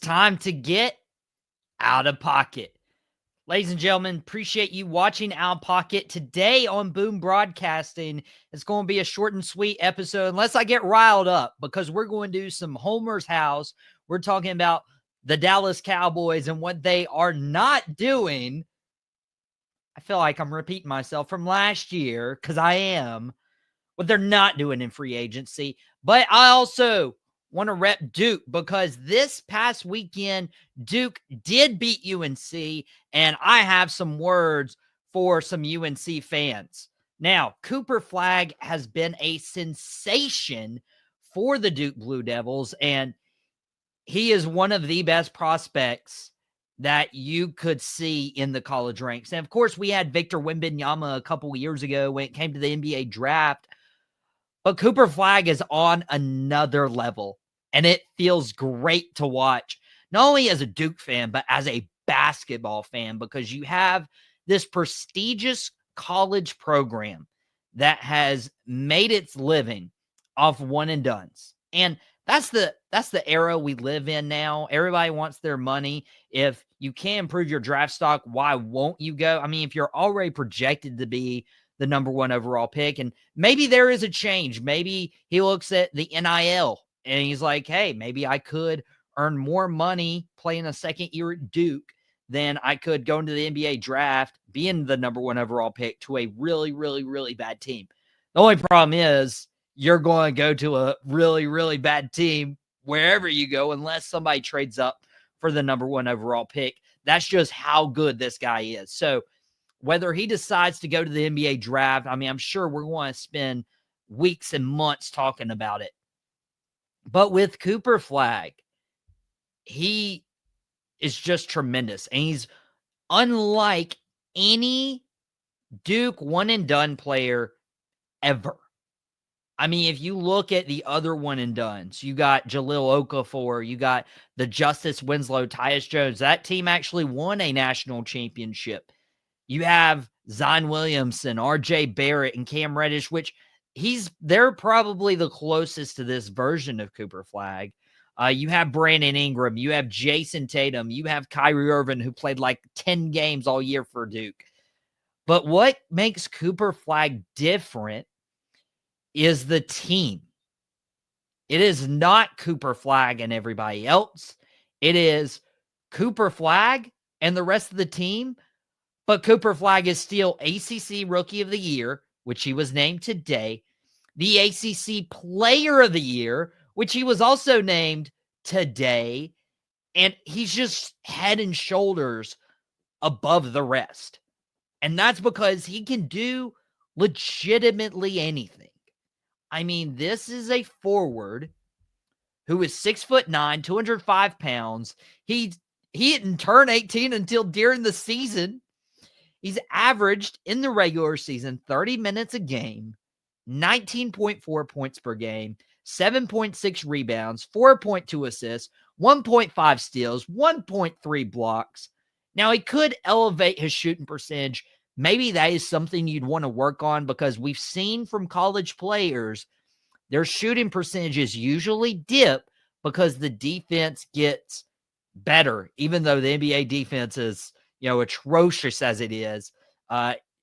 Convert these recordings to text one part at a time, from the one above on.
time to get out of pocket. Ladies and gentlemen, appreciate you watching Out of Pocket. Today on Boom Broadcasting, it's going to be a short and sweet episode unless I get riled up, because we're going to do some Homer's House. We're talking about the Dallas Cowboys and what they are not doing. I feel like I'm repeating myself from last year, because I am, what they're not doing in free agency. But I also want to rep Duke, because this past weekend, Duke did beat UNC, and I have some words for some UNC fans. Now, Cooper Flagg has been a sensation for the Duke Blue Devils, and he is one of the best prospects that you could see in the college ranks. And of course, we had Victor Wembanyama a couple years ago when it came to the NBA draft. But Cooper Flagg is on another level, and it feels great to watch, not only as a Duke fan, but as a basketball fan, because you have this prestigious college program that has made its living off one and dones. And that's the era we live in now. Everybody wants their money. If you can't improve your draft stock, why won't you go? I mean, if you're already projected to be the number one overall pick, and maybe there is a change. Maybe he looks at the NIL and he's like, hey, maybe I could earn more money playing a second year at Duke than I could go into the NBA draft, being the number one overall pick to a really, really, really bad team. The only problem is you're going to go to a really, really bad team wherever you go, unless somebody trades up for the number one overall pick. That's just how good this guy is. So whether he decides to go to the NBA draft, I mean, I'm sure we're going to spend weeks and months talking about it. But with Cooper Flagg, he is just tremendous. And he's unlike any Duke one-and-done player ever. I mean, if you look at the other one-and-dones, you got Jahlil Okafor, you got the Justice Winslow, Tyus Jones. That team actually won a national championship. You have Zion Williamson, RJ Barrett, and Cam Reddish, which they're probably the closest to this version of Cooper Flagg. You have Brandon Ingram, you have Jason Tatum, you have Kyrie Irving, who played like 10 games all year for Duke. But what makes Cooper Flagg different is the team. It is not Cooper Flagg and everybody else. It is Cooper Flagg and the rest of the team. But Cooper Flagg is still ACC Rookie of the Year, which he was named today. The ACC Player of the Year, which he was also named today. And he's just head and shoulders above the rest. And that's because he can do legitimately anything. I mean, this is a forward who is 6'9", 205 pounds. He didn't turn 18 until during the season. He's averaged in the regular season 30 minutes a game, 19.4 points per game, 7.6 rebounds, 4.2 assists, 1.5 steals, 1.3 blocks. Now, he could elevate his shooting percentage. Maybe that is something you'd want to work on, because we've seen from college players, their shooting percentages usually dip because the defense gets better, even though the NBA defense is, atrocious as it is.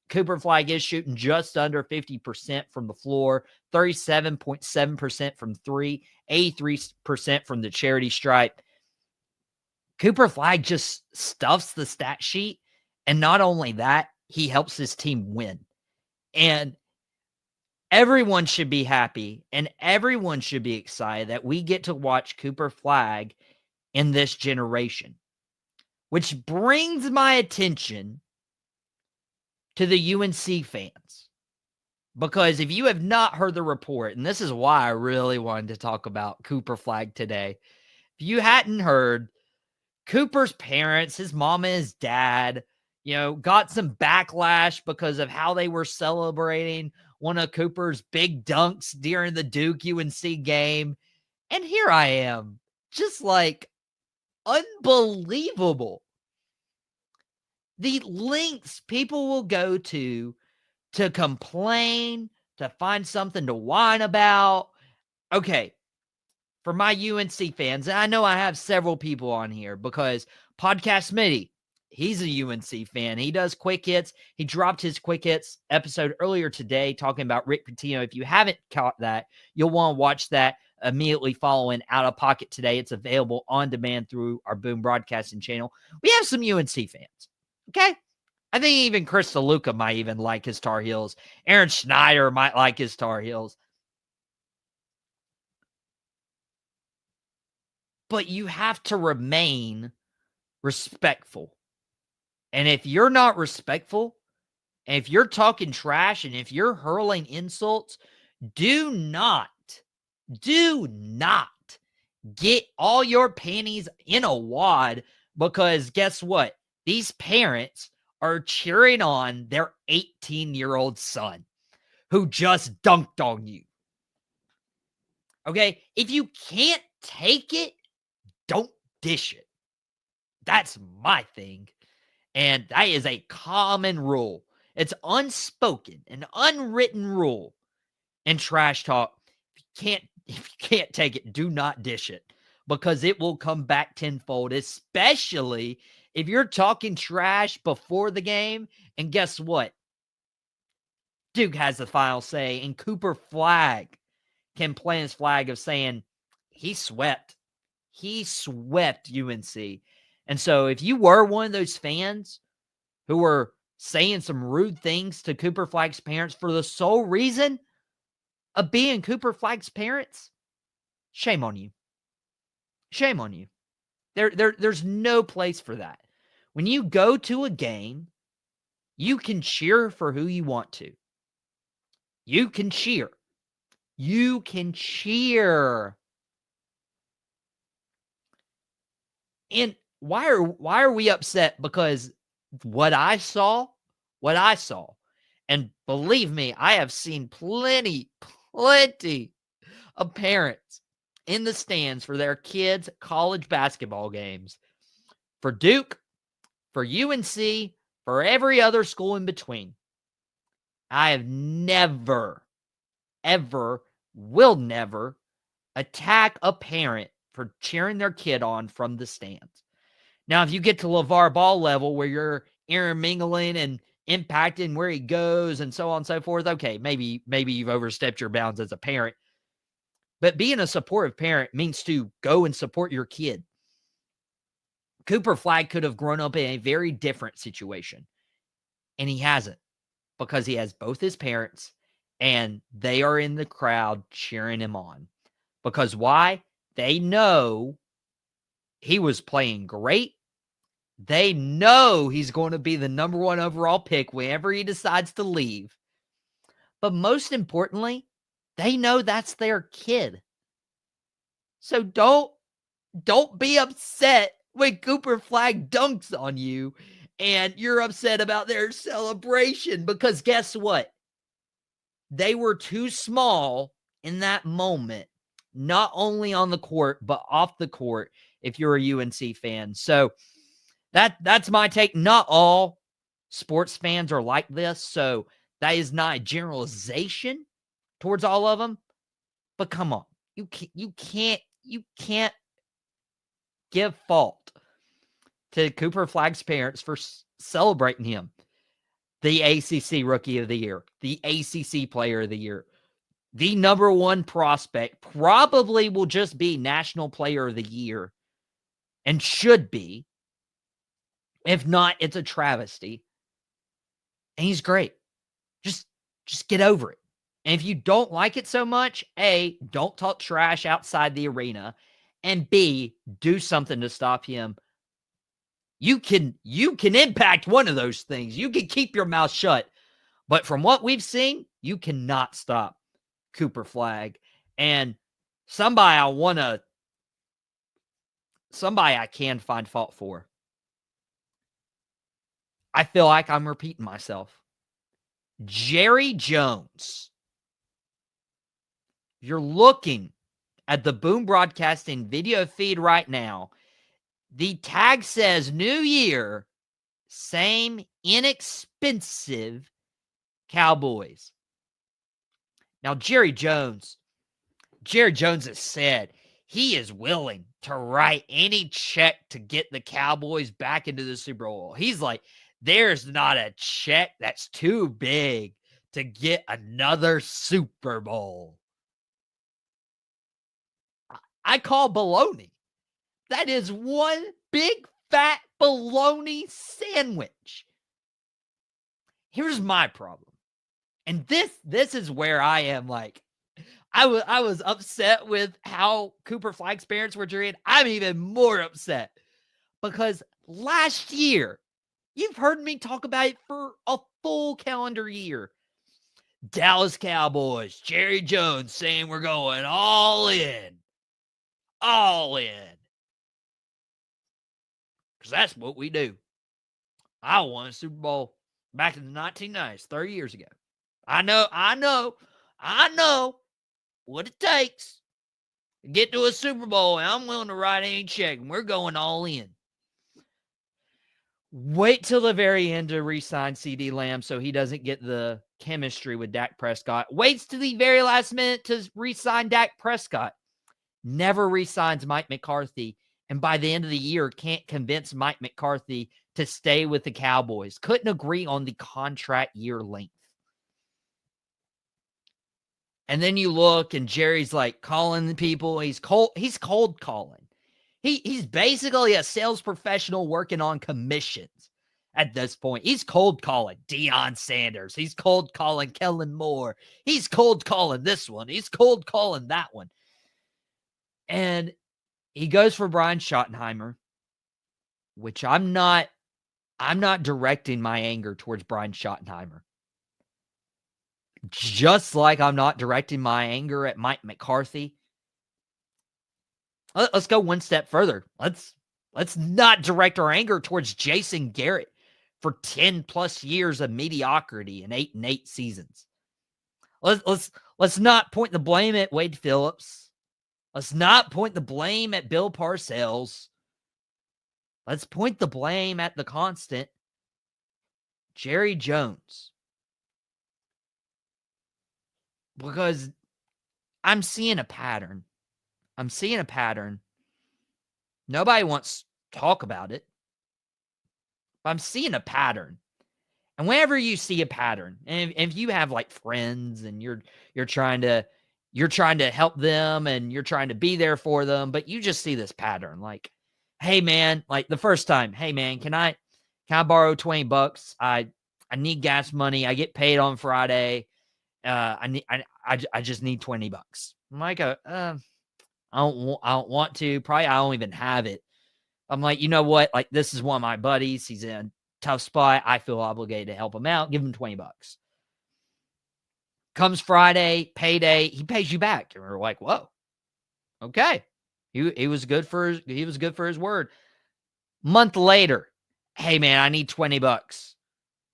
Cooper Flagg is shooting just under 50% from the floor, 37.7% from three, 83% from the charity stripe. Cooper Flagg just stuffs the stat sheet. And not only that, he helps his team win. And everyone should be happy and everyone should be excited that we get to watch Cooper Flagg in this generation. Which brings my attention to the UNC fans. Because if you have not heard the report, and this is why I really wanted to talk about Cooper Flagg today. If you hadn't heard, Cooper's parents, his mom and his dad, got some backlash because of how they were celebrating one of Cooper's big dunks during the Duke UNC game. And here I am, just like, unbelievable. The lengths people will go to complain, to find something to whine about. Okay, for my UNC fans, and I know I have several people on here because Podcast Smitty, he's a UNC fan. He does quick hits. He dropped his quick hits episode earlier today talking about Rick Pitino. If you haven't caught that, you'll want to watch that immediately following Out of Pocket today. It's available on demand through our Boom Broadcasting channel. We have some UNC fans, okay? I think even Chris DeLuca might even like his Tar Heels. Aaron Schneider might like his Tar Heels. But you have to remain respectful. And if you're not respectful, and if you're talking trash, and if you're hurling insults, do not get all your panties in a wad, because guess what? These parents are cheering on their 18-year-old son who just dunked on you. Okay? If you can't take it, don't dish it. That's my thing. And that is a common rule. It's unspoken, an unwritten rule in trash talk. If you can't take it, do not dish it, because it will come back tenfold, especially if you're talking trash before the game. And guess what? Duke has the final say, and Cooper Flagg can plant his flag of saying he swept. He swept UNC. And so if you were one of those fans who were saying some rude things to Cooper Flagg's parents for the sole reason of being Cooper Flagg's parents, shame on you. Shame on you. There's no place for that. When you go to a game, you can cheer for who you want to. You can cheer. You can cheer. And why are we upset? Because what I saw, and believe me, I have seen plenty of parents in the stands for their kids' college basketball games, for Duke, for UNC, for every other school in between. I have never, ever, will never attack a parent for cheering their kid on from the stands. Now, if you get to LeVar Ball level where you're intermingling and impacting where he goes and so on and so forth, okay, maybe you've overstepped your bounds as a parent. But being a supportive parent means to go and support your kid. Cooper Flagg could have grown up in a very different situation, and he hasn't, because he has both his parents, and they are in the crowd cheering him on. Because why? They know he was playing great. They know he's going to be the number 1 overall pick whenever he decides to leave. But most importantly, they know that's their kid. So don't be upset when Cooper Flagg dunks on you and you're upset about their celebration, because guess what? They were too small in that moment, not only on the court, but off the court, if you're a UNC fan. So that's my take. Not all sports fans are like this, so that is not a generalization towards all of them. But come on, you can't give fault to Cooper Flagg's parents for celebrating him, the ACC Rookie of the Year, the ACC Player of the Year, the number 1 prospect, probably will just be National Player of the Year, and should be. If not, it's a travesty. And he's great. Just get over it. And if you don't like it so much, A, don't talk trash outside the arena, and B, do something to stop him. You can impact one of those things. You can keep your mouth shut. But from what we've seen, you cannot stop Cooper Flagg. And somebody I can find fault for. I feel like I'm repeating myself. Jerry Jones. You're looking at the Boom Broadcasting video feed right now. The tag says New Year, same inexpensive Cowboys. Now, Jerry Jones has said he is willing to write any check to get the Cowboys back into the Super Bowl. He's like, there's not a check that's too big to get another Super Bowl. I call baloney. That is one big fat bologna sandwich. Here's my problem. And this is where I am like, I was upset with how Cooper Flagg's parents were treated. I'm even more upset because last year, you've heard me talk about it for a full calendar year. Dallas Cowboys, Jerry Jones saying we're going all in. All in. Because that's what we do. I won a Super Bowl back in the 1990s, 30 years ago. I know what it takes to get to a Super Bowl, and I'm willing to write any check, and we're going all in. Wait till the very end to re-sign CeeDee Lamb so he doesn't get the chemistry with Dak Prescott. Waits to the very last minute to re-sign Dak Prescott. Never re-signs Mike McCarthy, and by the end of the year, can't convince Mike McCarthy to stay with the Cowboys. Couldn't agree on the contract year length. And then you look, and Jerry's like calling the people. He's cold calling. He's basically a sales professional working on commissions at this point. He's cold calling Deion Sanders. He's cold calling Kellen Moore. He's cold calling this one. He's cold calling that one. And he goes for Brian Schottenheimer, which I'm not directing my anger towards Brian Schottenheimer. Just like I'm not directing my anger at Mike McCarthy. Let's go one step further. Let's not direct our anger towards Jason Garrett for 10 plus years of mediocrity and 8-8 seasons. Let's not point the blame at Wade Phillips. Let's not point the blame at Bill Parcells. Let's point the blame at the constant Jerry Jones. Because I'm seeing a pattern. Nobody wants to talk about it. But I'm seeing a pattern. And whenever you see a pattern, and if you have like friends and you're trying to help them and you're trying to be there for them, but you just see this pattern like, hey man, like the first time, hey man, can I borrow $20? I need gas money. I get paid on Friday. I just need $20. I'm like, I don't want to. Probably I don't even have it. I'm like, you know what? Like, this is one of my buddies. He's in a tough spot. I feel obligated to help him out. Give him $20. Comes Friday, payday. He pays you back, and we're like, whoa, okay. He was good for his word. Month later, hey man, I need $20.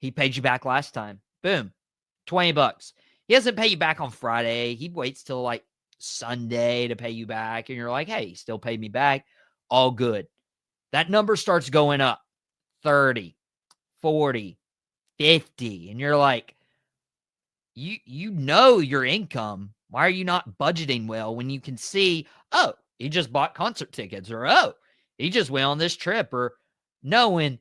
He paid you back last time. Boom, $20. He doesn't pay you back on Friday. He waits till like Sunday to pay you back. And you're like, hey, he still paid me back. All good. That number starts going up 30, 40, 50. And you're like, you know your income. Why are you not budgeting well when you can see, oh, he just bought concert tickets, or oh, he just went on this trip, or knowing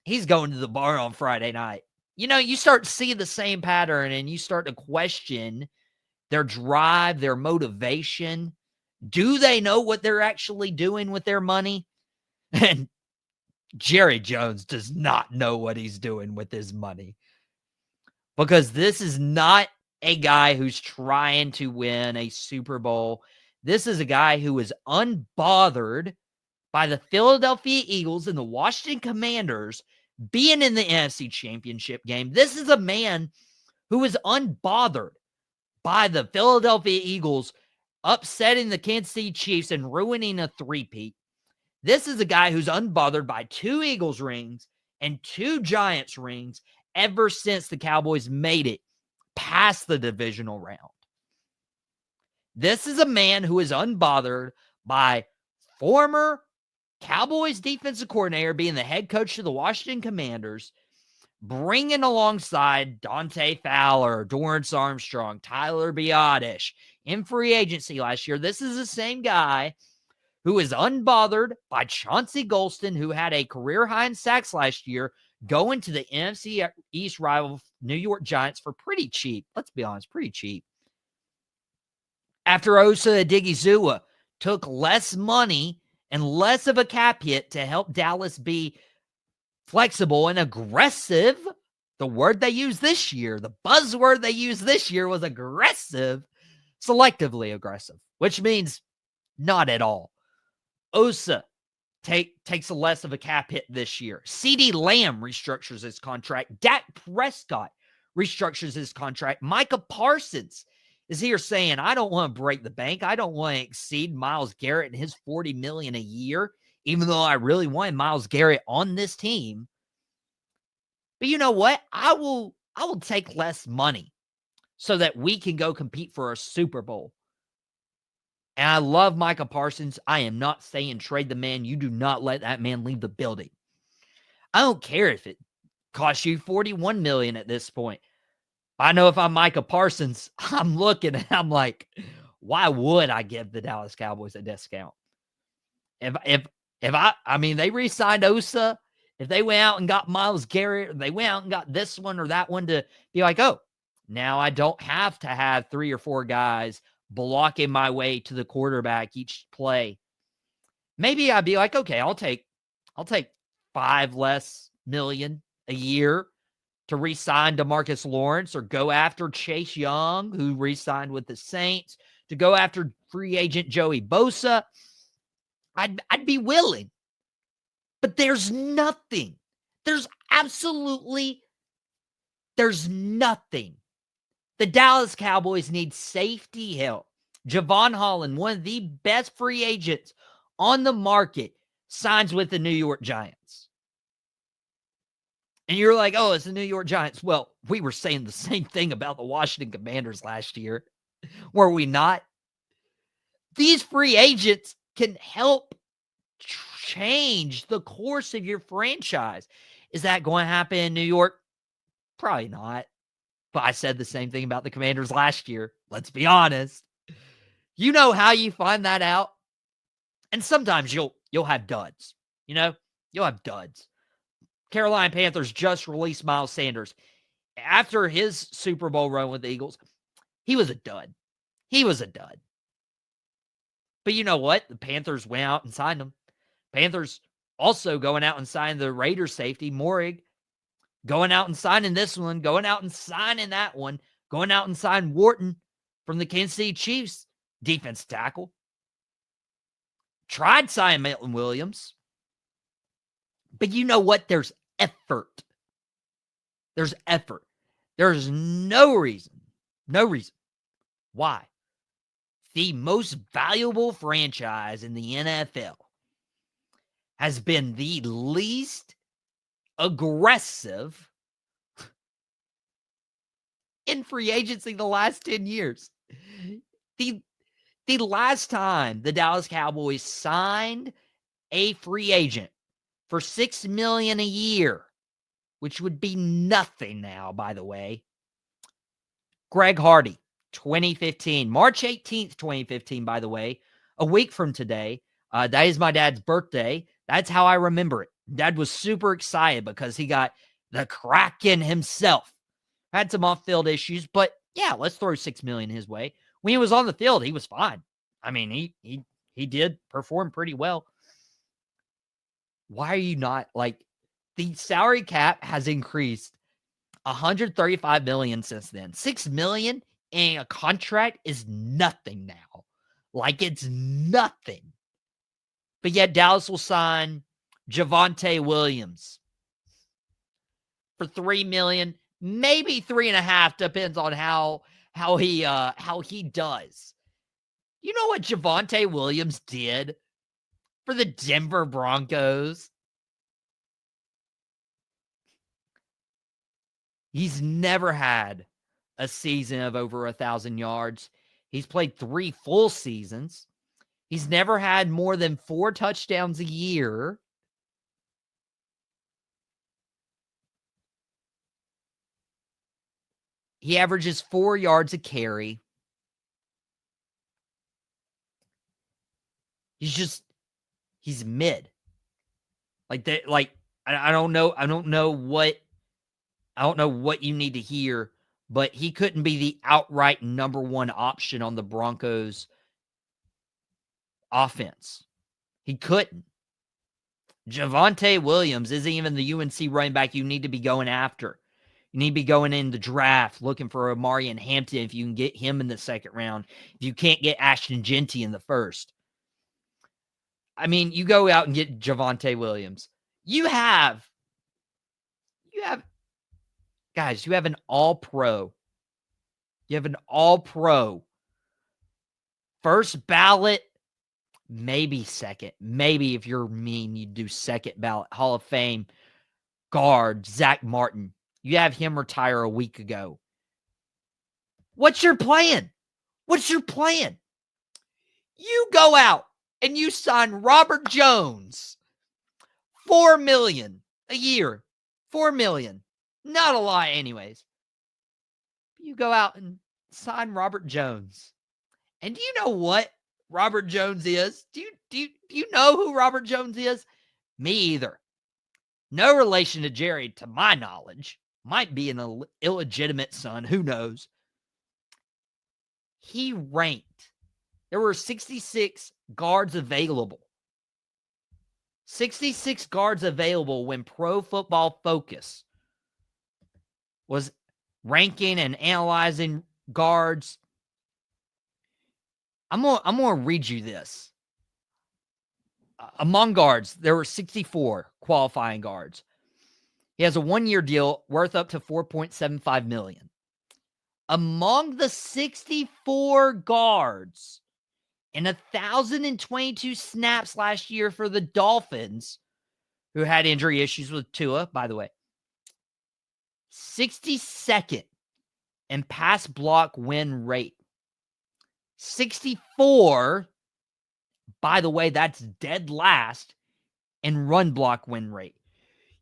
he's going to the bar on Friday night. You know, you start to see the same pattern and you start to question their drive, their motivation. Do they know what they're actually doing with their money? And Jerry Jones does not know what he's doing with his money. Because this is not a guy who's trying to win a Super Bowl. This is a guy who is unbothered by the Philadelphia Eagles and the Washington Commanders being in the NFC Championship game. This is a man who is unbothered by the Philadelphia Eagles upsetting the Kansas City Chiefs and ruining a three-peat. This is a guy who's unbothered by 2 Eagles rings and 2 Giants rings ever since the Cowboys made it past the divisional round. This is a man who is unbothered by former Cowboys defensive coordinator being the head coach of the Washington Commanders, bringing alongside Dante Fowler, Dorrance Armstrong, Tyler Biadasz, in free agency last year. This is the same guy who is unbothered by Chauncey Golston, who had a career high in sacks last year, going to the NFC East rival New York Giants for pretty cheap. Let's be honest, pretty cheap. After Osa Odigizua took less money and less of a cap hit to help Dallas be flexible and aggressive. The word they used this year, the buzzword they used this year was aggressive, selectively aggressive, which means not at all. Osa takes a less of a cap hit this year. CeeDee Lamb restructures his contract. Dak Prescott restructures his contract. Micah Parsons is here saying, I don't want to break the bank. I don't want to exceed Myles Garrett and his $40 million a year, even though I really wanted Myles Garrett on this team. But you know what? I will take less money so that we can go compete for a Super Bowl. And I love Micah Parsons. I am not saying trade the man. You do not let that man leave the building. I don't care if it costs you $41 million at this point. I know if I'm Micah Parsons, I'm looking and I'm like, why would I give the Dallas Cowboys a discount? If they re-signed Osa, if they went out and got Myles Garrett, or they went out and got this one or that one to be like, oh, now I don't have to have 3 or 4 guys blocking my way to the quarterback each play. Maybe I'd be like, okay, I'll take $5 less million a year to re-sign DeMarcus Lawrence, or go after Chase Young, who re-signed with the Saints, to go after free agent Joey Bosa. I'd be willing. But there's nothing. There's nothing. The Dallas Cowboys need safety help. Javon Holland, one of the best free agents on the market, signs with the New York Giants. And you're like, oh, it's the New York Giants. Well, we were saying the same thing about the Washington Commanders last year. Were we not? These free agents can help change the course of your franchise. Is that going to happen in New York? Probably not. But I said the same thing about the Commanders last year. Let's be honest. You know how you find that out? And sometimes you'll have duds. You'll have duds. Carolina Panthers just released Miles Sanders. After his Super Bowl run with the Eagles, he was a dud. But you know what? The Panthers went out and signed him. Panthers also going out and signing the Raiders safety, Morig. Going out and signing this one. Going out and signing that one. Going out and signing Wharton from the Kansas City Chiefs. Defense tackle. Tried signing Maitland Williams. But you know what? There's effort. There's effort. There's no reason why the most valuable franchise in the NFL has been the least aggressive in free agency the last 10 years. The last time the Dallas Cowboys signed a free agent for $6 million a year, which would be nothing now, by the way. Greg Hardy, 2015, March 18th, 2015, by the way, a week from today. That is my dad's birthday. That's how I remember it. Dad was super excited because he got the Kraken himself. Had some off-field issues, but yeah, let's throw $6 million his way. When he was on the field, he was fine. I mean, he did perform pretty well. Why are you not the salary cap has increased $135 million since then. $6 million in a contract is nothing now. It's nothing. But yet Dallas will sign Javonte Williams for $3 million, maybe $3.5 million, depends on how he does. You know what Javonte Williams did for the Denver Broncos? He's never had a season of over 1,000 yards. He's played 3 full seasons. He's never had more than 4 touchdowns a year. He averages 4 yards a carry. He's mid. Like that, like I don't know what you need to hear, but he couldn't be the outright number one option on the Broncos offense. He couldn't. Javonte Williams isn't even the UNC running back you need to be going after. You need to be going in the draft looking for Amari and Hampton if you can get him in the second round. If you can't get Ashton Genty in the first. I mean, you go out and get Javonte Williams. You have guys, you have an all-pro. You have an all-pro. First ballot, maybe second. Maybe if you're mean, you do second ballot. Hall of Fame guard, Zach Martin. You have him retire a week ago. What's your plan? What's your plan? You go out and you sign Robert Jones. $4 million a year. $4 million. Not a lot anyways. You go out and sign Robert Jones. And do you know what Robert Jones is? Do you know who Robert Jones is? Me either. No relation to Jerry, to my knowledge. Might be an illegitimate son. Who knows? He ranked. There were 66 guards available. 66 guards available when Pro Football Focus was ranking and analyzing guards. I'm gonna read you this. Among guards, there were 64 qualifying guards. He has a 1-year deal worth up to $4.75 million. Among the 64 guards in 1,022 snaps last year for the Dolphins, who had injury issues with Tua, by the way, 62nd in pass block win rate. 64, by the way, that's dead last in run block win rate.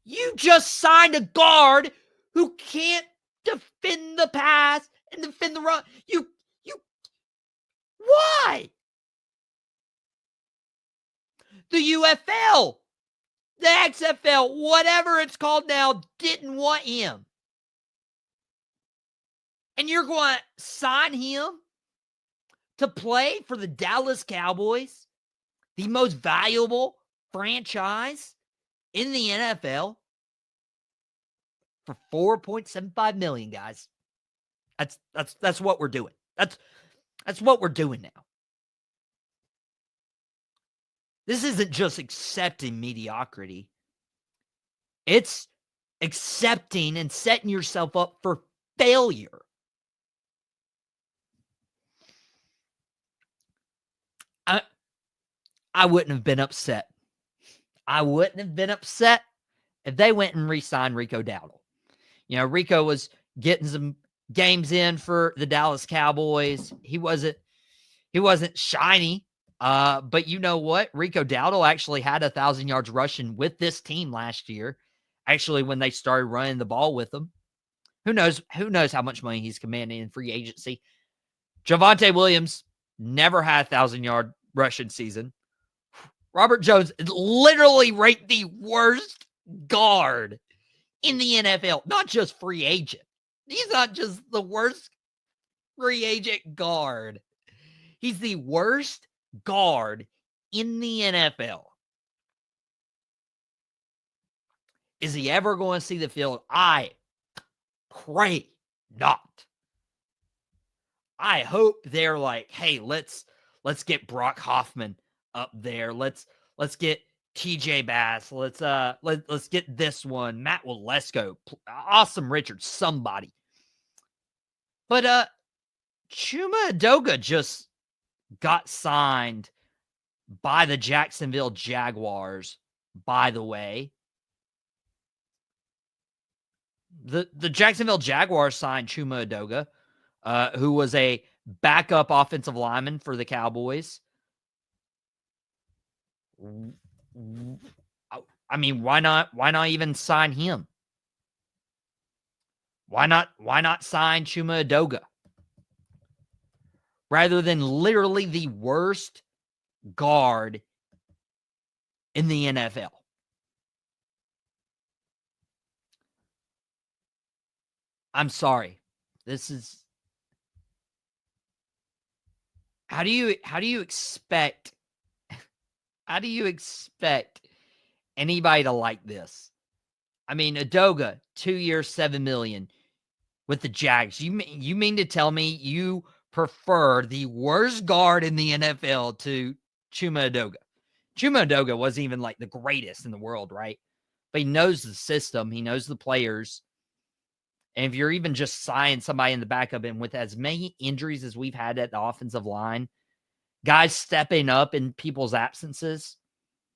You just signed a guard who can't defend the pass and defend the run. Why? The UFL, the XFL, whatever it's called now, didn't want him. And you're going to sign him to play for the Dallas Cowboys, the most valuable franchise in the NFL, for $4.75 million, guys. That's what we're doing. That's what we're doing now. This isn't just accepting mediocrity. It's accepting and setting yourself up for failure. I wouldn't have been upset. I wouldn't have been upset if they went and re-signed Rico Dowdle. You know, Rico was getting some games in for the Dallas Cowboys. He wasn't shiny. But you know what? Rico Dowdle actually had 1,000 yards rushing with this team last year. Actually, when they started running the ball with them. Who knows how much money he's commanding in free agency. Javonte Williams never had 1,000-yard rushing season. Robert Jones is literally ranked the worst guard in the NFL, not just free agent. He's not just the worst free agent guard. He's the worst guard in the NFL. Is he ever going to see the field? I pray not. I hope they're like, hey, let's get Brock Hoffman up there. Let's get TJ Bass. Let's get this one. Matt Walesko. Awesome Richards. Somebody. But Chuma Edoga just got signed by the Jacksonville Jaguars, by the way. The Jacksonville Jaguars signed Chuma Edoga, who was a backup offensive lineman for the Cowboys. I mean, why not even sign him? Why not sign Chuma Edoga? Rather than literally the worst guard in the NFL. I'm sorry. This is how do you expect anybody to like this? I mean, Udoka, 2 years, $7 million with the Jags. You mean to tell me you prefer the worst guard in the NFL to Chuma Udoka? Chuma Udoka wasn't even like the greatest in the world, right? But he knows the system. He knows the players. And if you're even just signing somebody in the backup, and with as many injuries as we've had at the offensive line, guys stepping up in people's absences,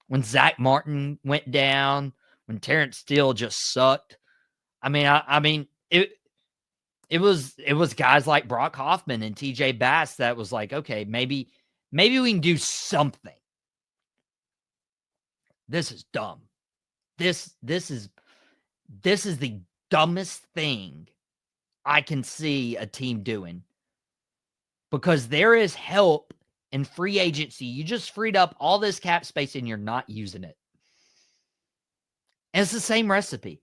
when Zach Martin went down, when Terrence Steele just sucked. I mean, it was guys like Brock Hoffman and TJ Bass that was like, okay, maybe we can do something. This is dumb. This is the dumbest thing I can see a team doing, because there is help in free agency. You just freed up all this cap space and you're not using it. And it's the same recipe.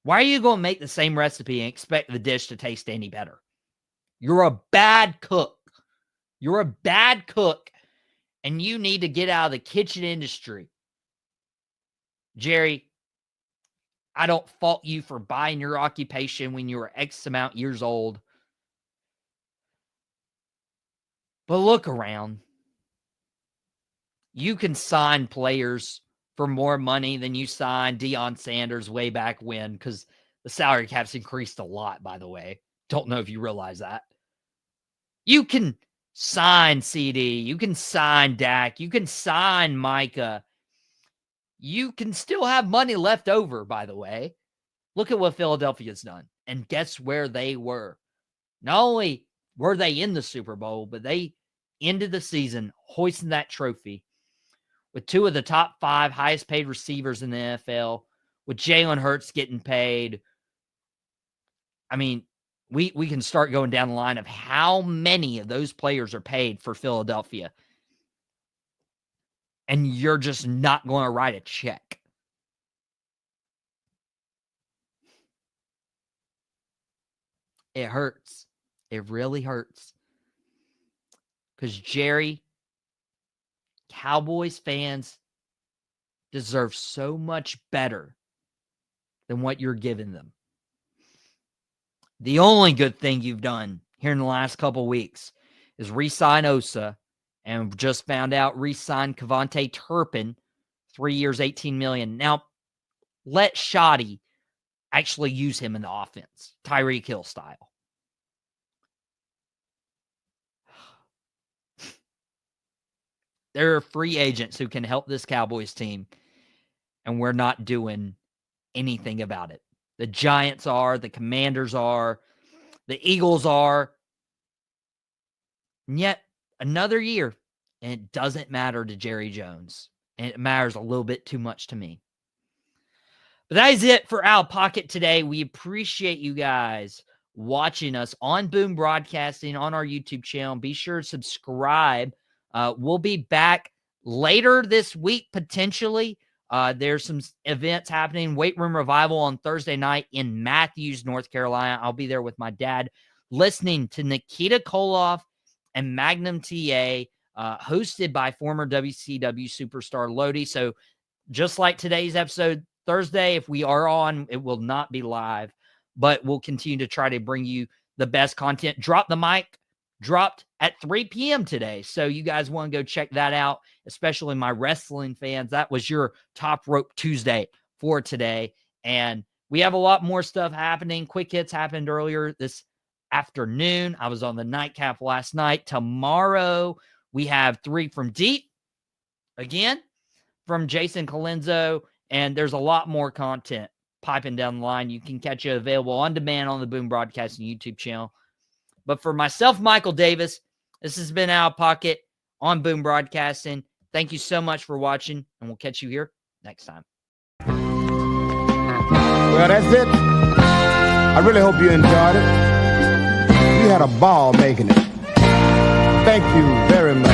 Why are you going to make the same recipe and expect the dish to taste any better? You're a bad cook. You're a bad cook, and you need to get out of the kitchen industry. Jerry, I don't fault you for buying your occupation when you were X amount years old. But look around. You can sign players for more money than you signed Deion Sanders way back when, because the salary cap's increased a lot, by the way. Don't know if you realize that. You can sign CD. You can sign Dak. You can sign Micah. You can still have money left over, by the way. Look at what Philadelphia's done. And guess where they were? Not only were they in the Super Bowl, but they ended the season hoisting that trophy with two of the top 5 highest paid receivers in the NFL, with Jalen Hurts getting paid. I mean, we can start going down the line of how many of those players are paid for Philadelphia. And you're just not going to write a check. It hurts. It really hurts. Because, Jerry, Cowboys fans deserve so much better than what you're giving them. The only good thing you've done here in the last couple of weeks is re-sign Osa, and just found out re-sign Javonte Turpin, 3 years, $18 million. Now, let Shoddy actually use him in the offense, Tyreek Hill style. There are free agents who can help this Cowboys team, and we're not doing anything about it. The Giants are, the Commanders are, the Eagles are. And yet, another year, and it doesn't matter to Jerry Jones. And it matters a little bit too much to me. But that is it for Out of Pocket today. We appreciate you guys watching us on Boom Broadcasting on our YouTube channel. Be sure to subscribe. We'll be back later this week, potentially. There's some events happening. Weight Room Revival on Thursday night in Matthews, North Carolina. I'll be there with my dad, listening to Nikita Koloff and Magnum TA, hosted by former WCW superstar Lodi. So just like today's episode, Thursday, if we are on, it will not be live, but we'll continue to try to bring you the best content. Drop the Mic dropped at 3 p.m. today. So you guys want to go check that out, especially my wrestling fans. That was your Top Rope Tuesday for today. And we have a lot more stuff happening. Quick Hits happened earlier this afternoon. I was on the nightcap last night. Tomorrow, we have 3 from Deep, again, from Jason Colenso. And there's a lot more content piping down the line. You can catch it available on demand on the Boom Broadcasting YouTube channel. But for myself, Michael Davis, this has been Out of Pocket on Boom Broadcasting. Thank you so much for watching, and we'll catch you here next time. Well, that's it. I really hope you enjoyed it. We had a ball making it. Thank you very much.